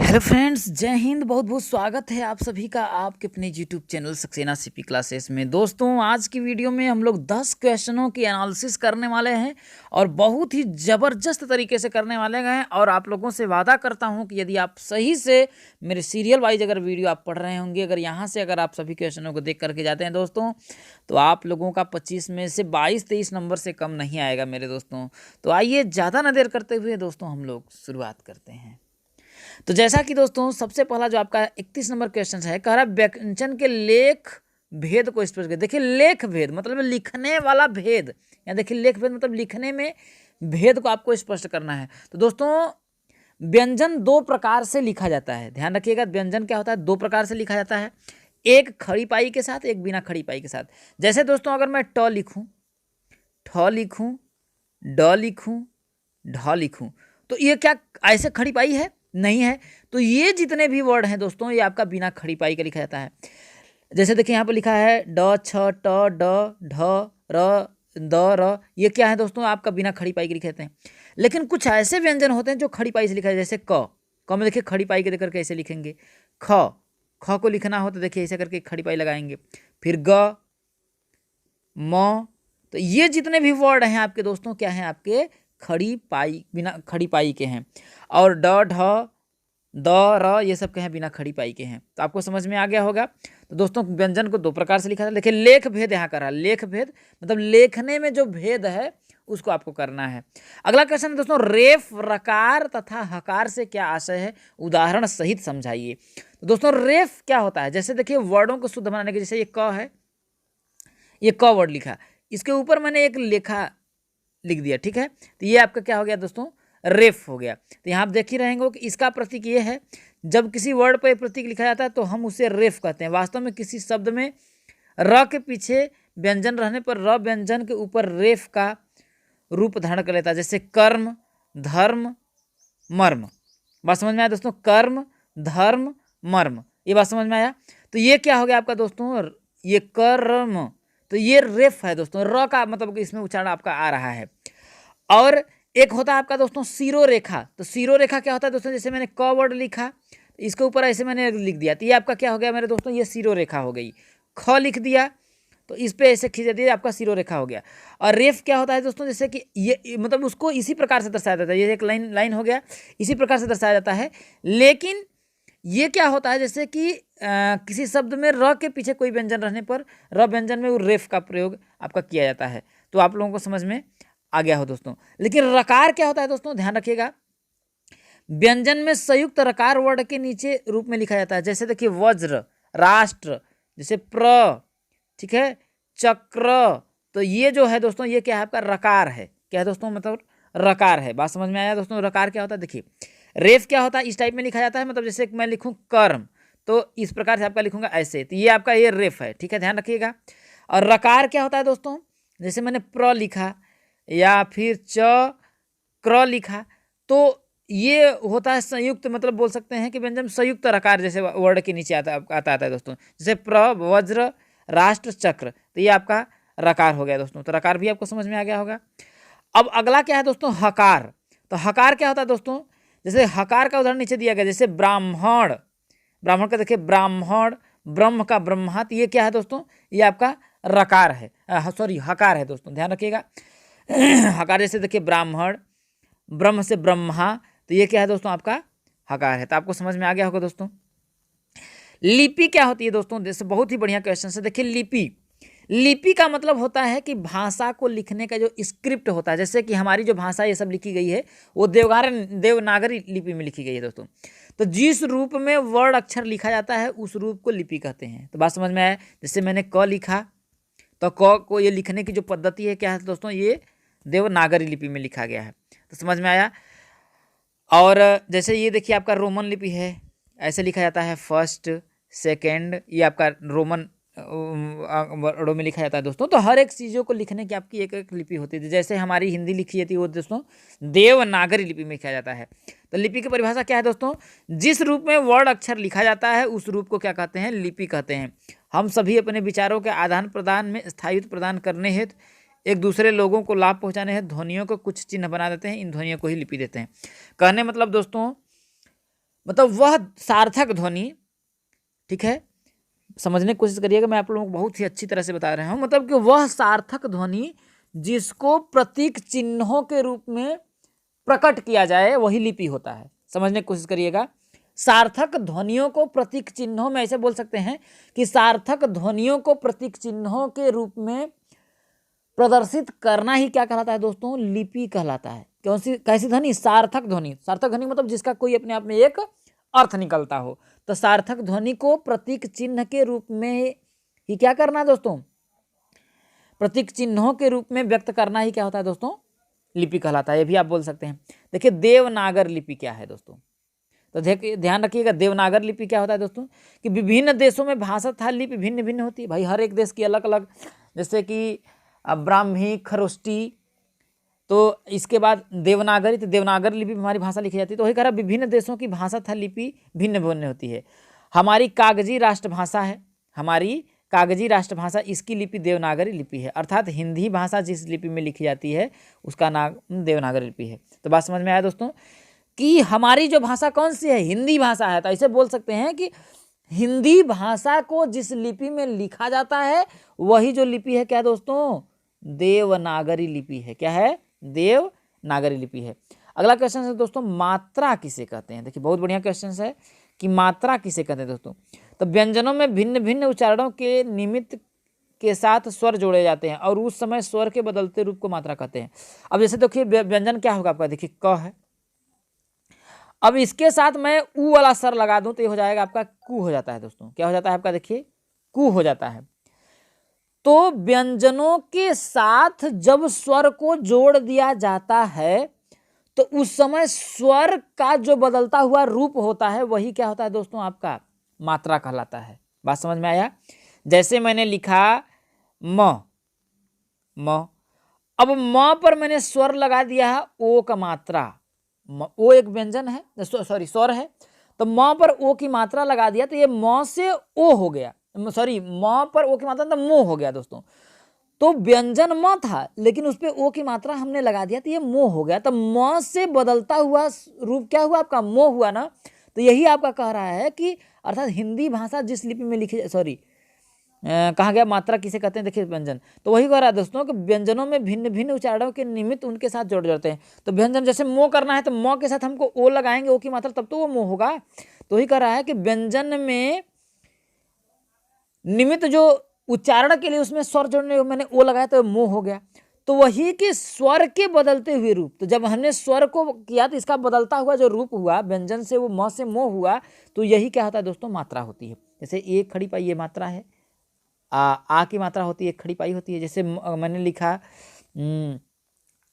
Hello friends, जय हिंद। बहुत बहुत स्वागत है आप सभी का आपके अपने YouTube channel Saxena CP classes में। दोस्तों, आज की वीडियो में हम लोग 10 क्वेश्चनों की एनालिसिस करने वाले हैं और बहुत ही ज़बरदस्त तरीके से करने वाले हैं। और आप लोगों से वादा करता हूं कि यदि आप सही से मेरे सीरियल वाइज अगर वीडियो आप पढ़ रहे होंगे, अगर यहाँ से अगर आप सभी क्वेश्चनों को देख करके जाते हैं दोस्तों, तो आप लोगों का 25 में से 22-23 नंबर से कम नहीं आएगा मेरे दोस्तों। तो आइए ज़्यादा न देर करते हुए दोस्तों हम लोग शुरुआत करते हैं। तो जैसा कि दोस्तों सबसे पहला जो आपका 31 नंबर क्वेश्चन है, कह रहा है व्यंजन के लेख भेद को स्पष्ट करें। देखिए, लेख भेद मतलब लिखने वाला भेद, या देखिए लेख भेद मतलब लिखने में भेद को आपको स्पष्ट करना है। तो दोस्तों, व्यंजन दो प्रकार से लिखा जाता है, ध्यान रखिएगा। व्यंजन क्या होता है, दो प्रकार से लिखा जाता है, एक खड़ी पाई के साथ, एक बिना खड़ी पाई के साथ। जैसे दोस्तों, अगर मैं ट लिखूं, ठ लिखूं, ड लिखूं, ढ लिखूं, तो ये क्या ऐसे खड़ी पाई है? नहीं है। तो ये जितने भी वर्ड हैं दोस्तों, ये आपका बिना खड़ी पाई का लिखा जाता है। जैसे देखिए यहाँ पर लिखा है ड, छ, ट, ड, ढ, र, द, र, ये क्या है दोस्तों? आपका बिना खड़ी पाई के लिखे जाते हैं। लेकिन कुछ ऐसे व्यंजन होते हैं जो खड़ी पाई से लिखा है, जैसे क में देखिए खड़ी पाई के देकर कैसे लिखेंगे। ख को लिखना हो तो देखिए ऐसे करके खड़ी पाई लगाएंगे। फिर ग, म, तो ये जितने भी वर्ड हैं आपके दोस्तों, क्या हैं? आपके खड़ी पाई, बिना खड़ी पाई के हैं। और ड, ढ, द, र, ये सब के हैं बिना खड़ी पाई के हैं। तो आपको समझ में आ गया होगा। तो दोस्तों, व्यंजन को दो प्रकार से लिखा था। देखिए, लेख भेद यहाँ कर रहा है। लेख भेद मतलब लेखने में जो भेद है उसको आपको करना है। अगला क्वेश्चन है दोस्तों, रेफ रकार तथा हकार से क्या आशय है, उदाहरण सहित समझाइए। तो दोस्तों, रेफ क्या होता है? जैसे देखिए वर्डों को शुद्ध बनाने के, जैसे ये क है, ये क वर्ड लिखा, इसके ऊपर मैंने एक लेखा लिख दिया, ठीक है। तो ये आपका क्या हो गया दोस्तों? रेफ हो गया। तो यहाँ आप देख ही रहेंगे कि इसका प्रतीक ये है। जब किसी वर्ड पर प्रतीक लिखा जाता है तो हम उसे रेफ कहते हैं। वास्तव में किसी शब्द में र के पीछे व्यंजन रहने पर र व्यंजन के ऊपर रेफ का रूप धारण कर लेता है। जैसे कर्म, धर्म, मर्म। बात समझ में आया दोस्तों? कर्म, धर्म, मर्म, ये बात समझ में आया। तो ये क्या हो गया आपका दोस्तों? ये कर्म, तो ये रेफ है दोस्तों। र का मतलब इसमें उच्चारण आपका आ रहा है। और एक होता है आपका दोस्तों सीरो रेखा। तो सीरो रेखा क्या होता है दोस्तों? जैसे मैंने क वर्ड लिखा, इसके ऊपर ऐसे मैंने लिख दिया, तो ये आपका क्या हो गया मेरे दोस्तों? ये सीरो रेखा हो गई। ख लिख दिया तो इस पे ऐसे खींच दिया, आपका सीरो रेखा हो गया। और रेफ क्या होता है दोस्तों? जैसे कि ये मतलब उसको इसी प्रकार से दर्शाया जाता है। ये एक लाइन हो गया, इसी प्रकार से दर्शाया जाता है। लेकिन ये क्या होता है, जैसे कि किसी शब्द में र के पीछे कोई व्यंजन रहने पर र व्यंजन में वो रेफ का प्रयोग आपका किया जाता है। तो आप लोगों को समझ में आ गया हो दोस्तों। लेकिन रकार क्या होता है दोस्तों? ध्यान रखिएगा, व्यंजन में संयुक्त रकार वर्ड के नीचे रूप में लिखा जाता है। जैसे देखिए वज्र, राष्ट्र, जैसे प्र, ठीक है, चक्र, तो ये जो है दोस्तों, ये क्या है? आपका रकार है। क्या है दोस्तों? मतलब रकार है। बात समझ में आया दोस्तों? रकार क्या होता है? देखिए, रेफ क्या होता है? इस टाइप में लिखा जाता है। मतलब जैसे मैं लिखूं कर्म, तो इस प्रकार से आपका लिखूंगा ऐसे, तो ये आपका ये रेफ है, ठीक है, ध्यान रखिएगा। और रकार क्या होता है दोस्तों? जैसे मैंने प्र लिखा या फिर क्र लिखा, तो ये होता है संयुक्त, मतलब बोल सकते हैं कि व्यंजन संयुक्त रकार जैसे वर्ड के नीचे आता है दोस्तों। जैसे प्र, वज्र, राष्ट्र, चक्र, तो ये आपका रकार हो गया दोस्तों। तो रकार भी आपको समझ में आ गया होगा। अब अगला क्या है दोस्तों? हकार। तो हकार क्या होता है दोस्तों? जैसे हकार का उदाहरण नीचे दिया गया, जैसे ब्राह्मण, ब्राह्मण का देखिए ब्राह्मण, ब्रह्म का ब्रह्मा, तो ये क्या है दोस्तों? ये आपका रकार है, सॉरी हकार है दोस्तों, ध्यान रखिएगा। हकार जैसे देखिए ब्राह्मण, ब्रह्म से ब्रह्मा, तो ये क्या है दोस्तों? आपका हकार है। तो आपको समझ में आ गया होगा दोस्तों। लिपि क्या होती है दोस्तों? जैसे बहुत ही बढ़िया क्वेश्चन है। देखिए लिपि, लिपि का मतलब होता है कि भाषा को लिखने का जो स्क्रिप्ट होता है। जैसे कि हमारी जो भाषा ये सब लिखी गई है वो देवनागरी लिपि में लिखी गई है दोस्तों। तो जिस रूप में वर्ड अक्षर लिखा जाता है उस रूप को लिपि कहते हैं। तो बात समझ में आया? जैसे मैंने क लिखा, तो क को ये लिखने की जो पद्धति है क्या है दोस्तों? ये देवनागरी लिपि में लिखा गया है। तो समझ में आया। और जैसे ये देखिए आपका रोमन लिपि है, ऐसे लिखा जाता है, फर्स्ट, सेकेंड, ये आपका रोमन वर्डों में लिखा जाता है दोस्तों। तो हर एक चीज़ों को लिखने की आपकी एक एक लिपि होती थी। जैसे हमारी हिंदी लिखी जाती है वो दोस्तों देवनागरी लिपि में लिखा जाता है। तो लिपि की परिभाषा क्या है दोस्तों? जिस रूप में वर्ड अक्षर लिखा जाता है उस रूप को क्या कहते हैं? लिपि कहते हैं। हम सभी अपने विचारों के आदान प्रदान में स्थायित्व प्रदान करने हेतु एक दूसरे लोगों को लाभ पहुंचाने हेतु ध्वनियों को कुछ चिन्ह बना देते हैं, इन ध्वनियों को ही लिपि देते हैं। कहने मतलब दोस्तों मतलब वह सार्थक ध्वनि, ठीक है, समझने की कोशिश करिएगा, मैं आप लोगों को बहुत ही अच्छी तरह से बता रहा हूँ। मतलब कि वह सार्थक ध्वनि जिसको प्रतीक चिन्हों के रूप में प्रकट किया जाए वही लिपि होता है। समझने की कोशिश करिएगा, सार्थक ध्वनियों को प्रतीक चिन्हों में ऐसे बोल सकते हैं कि सार्थक ध्वनियों को प्रतीक चिन्हों के रूप में प्रदर्शित करना ही क्या कहलाता है दोस्तों? लिपि कहलाता है। कौन सी, कैसी ध्वनि? सार्थक ध्वनि। सार्थक ध्वनि मतलब जिसका कोई अपने आप में एक अर्थ निकलता हो। तो सार्थक ध्वनि को प्रतीक चिन्ह के रूप में ही क्या करना है दोस्तों? प्रतीक चिन्हों के रूप में व्यक्त करना ही क्या होता है दोस्तों? लिपि कहलाता है। ये भी आप बोल सकते हैं। देखिए देवनागर लिपि क्या है दोस्तों? तो ध्यान रखिएगा, देवनागर लिपि क्या होता है दोस्तों? कि विभिन्न देशों में भाषा तथा लिपि भिन्न भिन्न होती है। भाई हर एक देश की अलग अलग, जैसे कि ब्राह्मी, खरोष्टी, तो इसके बाद देवनागरी, तो देवनागरी लिपि में हमारी भाषा लिखी जाती है। तो वही कह रहा, विभिन्न देशों की भाषा तथा लिपि भिन्न भिन्न होती है। हमारी कागजी राष्ट्रभाषा है, हमारी कागजी राष्ट्रभाषा, इसकी लिपि देवनागरी लिपि है। अर्थात हिंदी भाषा जिस लिपि में लिखी जाती है उसका नाम देवनागरी लिपि है। तो बात समझ में आया दोस्तों कि हमारी जो भाषा कौन सी है? हिंदी भाषा है। तो ऐसे बोल सकते हैं कि हिंदी भाषा को जिस लिपि में लिखा जाता है वही जो लिपि है क्या दोस्तों? देवनागरी लिपि है। क्या है? देवनागरी लिपि है। अगला क्वेश्चन है दोस्तों, मात्रा किसे कहते हैं? देखिए बहुत बढ़िया क्वेश्चन है कि मात्रा किसे कहते हैं दोस्तों? तो व्यंजनों में भिन्न भिन्न उच्चारणों के निमित्त के साथ स्वर जोड़े जाते हैं और उस समय स्वर के बदलते रूप को मात्रा कहते हैं। अब जैसे देखिए व्यंजन क्या होगा आपका? देखिए क है, अब इसके साथ मैं ऊ वाला स्वर लगा दूं तो ये हो जाएगा आपका कु हो जाता है दोस्तों। क्या हो जाता है आपका? देखिए कु हो जाता है। तो व्यंजनों के साथ जब स्वर को जोड़ दिया जाता है तो उस समय स्वर का जो बदलता हुआ रूप होता है वही क्या होता है दोस्तों? आपका मात्रा कहलाता है। बात समझ में आया? जैसे मैंने लिखा म, अब म पर मैंने स्वर लगा दिया है ओ का मात्रा। ओ एक व्यंजन है, सॉरी स्वर है, तो म पर ओ की मात्रा लगा दिया तो ये म से ओ हो गया, सॉरी म पर ओ की मात्रा तो मो हो गया दोस्तों। तो व्यंजन म था लेकिन उस पर ओ की मात्रा हमने लगा दिया तो ये मो हो गया। तो म से बदलता हुआ रूप क्या हुआ? आपका मो हुआ ना। तो यही आपका कह रहा है कि अर्थात हिंदी भाषा जिस लिपि में लिखी, सॉरी कहा गया मात्रा किसे कहते हैं? देखिए व्यंजन। तो वही कह रहा है दोस्तों कि व्यंजनों में भिन्न भिन्न उच्चारणों के निमित्त उनके साथ जोड़ जाते हैं। तो व्यंजन जैसे मो करना है तो म के साथ हमको ओ लगाएंगे, ओ की मात्रा, तब तो वो मो होगा। तो वही कह रहा है कि व्यंजन में निमित्त जो उच्चारण के लिए उसमें स्वर जोड़ने मैंने ओ लगाया तो मो हो गया। तो वही कि स्वर के बदलते हुए रूप, तो जब हमने स्वर को किया तो इसका बदलता हुआ जो रूप हुआ व्यंजन से, वो म से मो हुआ, तो यही क्या होता है दोस्तों? मात्रा होती है। जैसे एक खड़ी पाई ये मात्रा है, आ की मात्रा होती है, एक खड़ी पाई होती है। जैसे मैंने लिखा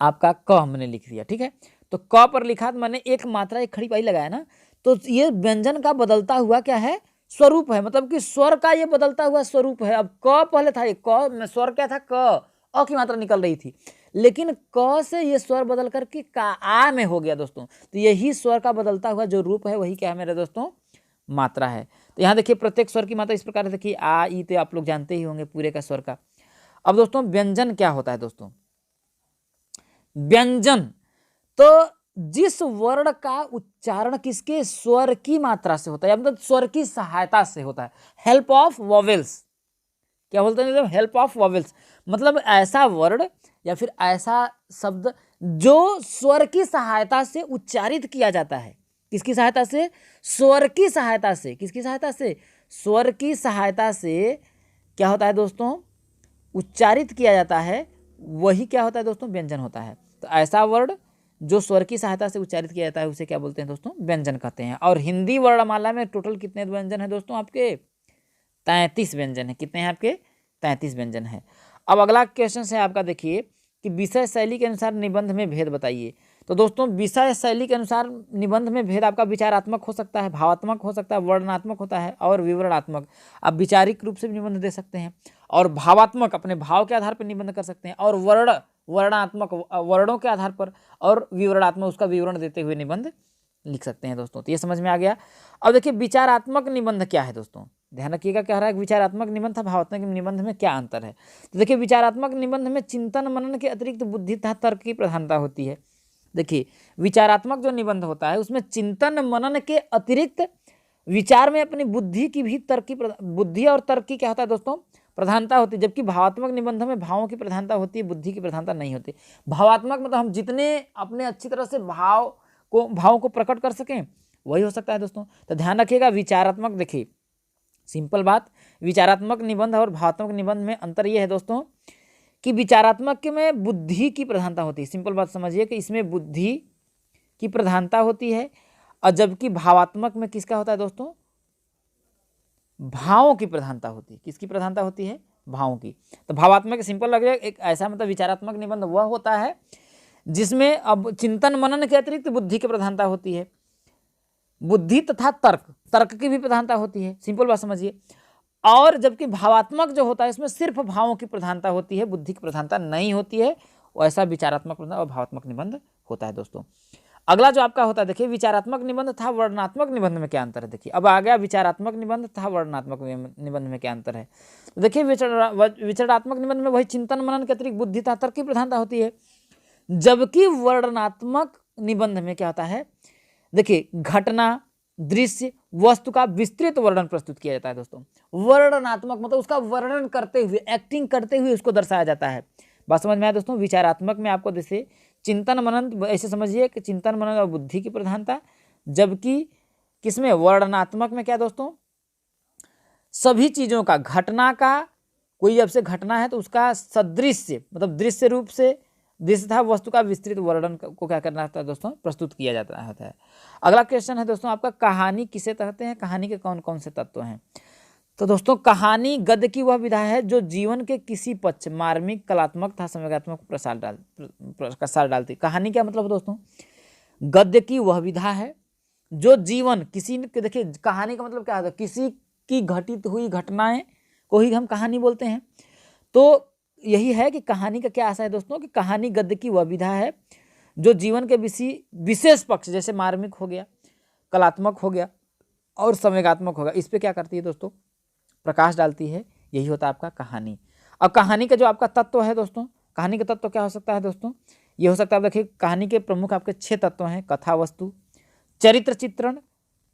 आपका क मैंने लिख दिया, ठीक है, तो क पर लिखा तो मैंने एक मात्रा एक खड़ी पाई लगाया ना, तो ये व्यंजन का बदलता हुआ क्या है? स्वरूप है। मतलब कि स्वर का ये बदलता हुआ स्वरूप है। अब क पहले था, ये क में स्वर क्या था? क, अ की मात्रा निकल रही थी, लेकिन क से ये स्वर बदल करके का आ में हो गया दोस्तों। तो यही स्वर का बदलता हुआ जो रूप है वही क्या है मेरे दोस्तों? मात्रा है। तो यहाँ देखिए प्रत्येक स्वर की मात्रा इस प्रकार देखिए, आ ई तो आप लोग जानते ही होंगे पूरे का स्वर का। अब दोस्तों व्यंजन क्या होता है दोस्तों? व्यंजन तो जिस वर्ण का उच्चारण किसके? स्वर की मात्रा से होता है, मतलब स्वर की सहायता से होता है। Help of vowels. क्या बोलते हैं? मतलब हेल्प ऑफ वॉवेल्स, मतलब ऐसा वर्ण या फिर ऐसा शब्द जो स्वर की सहायता से उच्चारित किया जाता है। किसकी सहायता से? स्वर की सहायता से। किसकी सहायता से? स्वर की सहायता से क्या होता है दोस्तों? उच्चारित किया जाता है, वही क्या होता है दोस्तों? व्यंजन होता है। तो ऐसा वर्ण जो स्वर की सहायता से उच्चारित किया जाता है उसे क्या बोलते हैं दोस्तों? व्यंजन कहते हैं। और हिंदी वर्णमाला में टोटल कितने व्यंजन है दोस्तों? आपके 33 व्यंजन है। कितने हैं आपके? 33 व्यंजन है। अब अगला क्वेश्चन है आपका, देखिए कि विषय शैली के अनुसार निबंध में भेद बताइए। तो दोस्तों विषय शैली के अनुसार निबंध में भेद आपका विचारात्मक हो सकता है, भावात्मक हो सकता है, वर्णनात्मक होता है और विवरणात्मक। आप विचारिक रूप से भी निबंध दे सकते हैं, और भावात्मक अपने भाव के आधार पर निबंध कर सकते हैं, और वर्णात्मक वर्णों के आधार पर, और विवरणात्मक उसका विवरण देते हुए निबंध लिख सकते हैं दोस्तों। तो ये समझ में आ गया। अब देखिए विचारात्मक निबंध क्या है दोस्तों? ध्यान रखिएगा, कह रहा है विचारात्मक निबंध था भावात्मक निबंध में क्या अंतर है। तो देखिए विचारात्मक निबंध में चिंतन मनन के अतिरिक्त बुद्धि तथा तर्क की प्रधानता होती है। देखिए विचारात्मक जो निबंध होता है उसमें चिंतन मनन के अतिरिक्त विचार में अपनी बुद्धि की भी बुद्धि और तर्क की क्या होता है दोस्तों, प्रधानता होती है। जबकि भावात्मक निबंध में भावों की प्रधानता होती है, बुद्धि की प्रधानता नहीं होती। भावात्मक मतलब हम जितने अपने अच्छी तरह से भाव को प्रकट कर सकें वही हो सकता है दोस्तों। तो ध्यान रखिएगा विचारात्मक, देखिए सिंपल बात, विचारात्मक निबंध और भावात्मक निबंध में अंतर यह है दोस्तों कि विचारात्मक के में बुद्धि की प्रधानता होती है। सिंपल बात समझिए कि इसमें बुद्धि की प्रधानता होती है, और जबकि भावात्मक में किसका होता है दोस्तों, भावों की प्रधानता होती है। किसकी प्रधानता होती है, भावों की। तो भावात्मक सिंपल लग जाए एक ऐसा मतलब विचारात्मक निबंध वह होता है जिसमें अब चिंतन मनन के अतिरिक्त बुद्धि की प्रधानता होती है, बुद्धि तथा तर्क की भी प्रधानता होती है। सिंपल बात समझिए। और जबकि भावात्मक जो होता है इसमें सिर्फ भावों की प्रधानता होती है, बुद्धि की प्रधानता नहीं होती है। वैसा विचारात्मक और भावात्मक निबंध होता है दोस्तों। अगला जो आपका होता है, देखिए विचारात्मक निबंध तथा वर्णनात्मक निबंध में क्या अंतर है। देखिए अब आ गया विचारात्मक निबंध तथा वर्णनात्मक निबंध में क्या अंतर है। तो देखिए विचारात्मक निबंध में वही चिंतन मनन के अतिरिक्त बुद्धि तथा तर्क की प्रधानता होती है, जबकि वर्णनात्मक निबंध में क्या होता है, देखिए घटना, दृश्य, वस्तु का विस्तृत वर्णन प्रस्तुत किया जाता है दोस्तों। वर्णनात्मक मतलब उसका वर्णन करते हुए, एक्टिंग करते हुए उसको दर्शाया जाता है। बात समझ में आया दोस्तों। विचारात्मक में आपको जैसे चिंतन मनन, ऐसे समझिए कि चिंतन मनन और बुद्धि की प्रधानता, जबकि किसमें, वर्णनात्मक में क्या दोस्तों, सभी चीजों का, घटना का, कोई जब से घटना है तो उसका सदृश्य मतलब दृश्य रूप से दृश्य था वस्तु का विस्तृत वर्णन को क्या करना होता है दोस्तों, प्रस्तुत किया जाता है। अगला क्वेश्चन है दोस्तों आपका, कहानी किसे कहते हैं, कहानी के कौन कौन से तत्व हैं। तो दोस्तों कहानी गद्य की वह विधा है जो जीवन के किसी पक्ष, मार्मिक, कलात्मक तथा संवेगात्मक प्रसार डालती। कहानी क्या मतलब दोस्तों, गद्य की वह विधा है जो जीवन किसी, देखिए कहानी का मतलब क्या होता है, किसी की घटित हुई घटनाएं को ही हम कहानी बोलते हैं। तो यही है कि कहानी का क्या आशा है दोस्तों, कि कहानी गद्य की वह विधा है जो जीवन के विशेष पक्ष, जैसे मार्मिक हो गया, कलात्मक हो गया और संवेगात्मक होगा, इस पे क्या करती है दोस्तों, प्रकाश डालती है। यही होता है आपका कहानी। अब कहानी का जो आपका तत्व है दोस्तों, कहानी का तत्व क्या हो सकता है दोस्तों, ये हो सकता है, देखिए कहानी के प्रमुख आपके 6 तत्व हैं, कथा वस्तु, चरित्र चित्रण,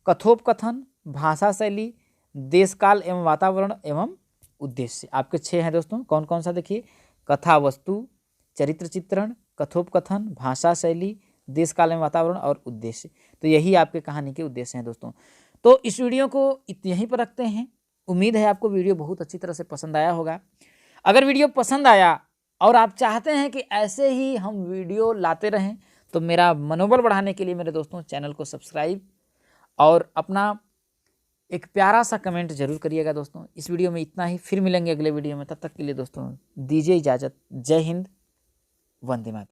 कथोपकथन, भाषा शैली, देश काल एवं वातावरण एवं उद्देश्य। आपके 6 हैं दोस्तों। कौन कौन सा, देखिए कथा वस्तु, चरित्र चित्रण, कथोपकथन, भाषा शैली, देश काल एवं वातावरण और उद्देश्य। तो यही आपके कहानी के उद्देश्य हैं दोस्तों। तो इस वीडियो को यहीं पर रखते हैं। उम्मीद है आपको वीडियो बहुत अच्छी तरह से पसंद आया होगा। अगर वीडियो पसंद आया और आप चाहते हैं कि ऐसे ही हम वीडियो लाते रहें, तो मेरा मनोबल बढ़ाने के लिए मेरे दोस्तों चैनल को सब्सक्राइब और अपना एक प्यारा सा कमेंट जरूर करिएगा दोस्तों। इस वीडियो में इतना ही, फिर मिलेंगे अगले वीडियो में। तब तक के लिए दोस्तों दीजिए इजाज़त। जय हिंद, वंदे मातरम।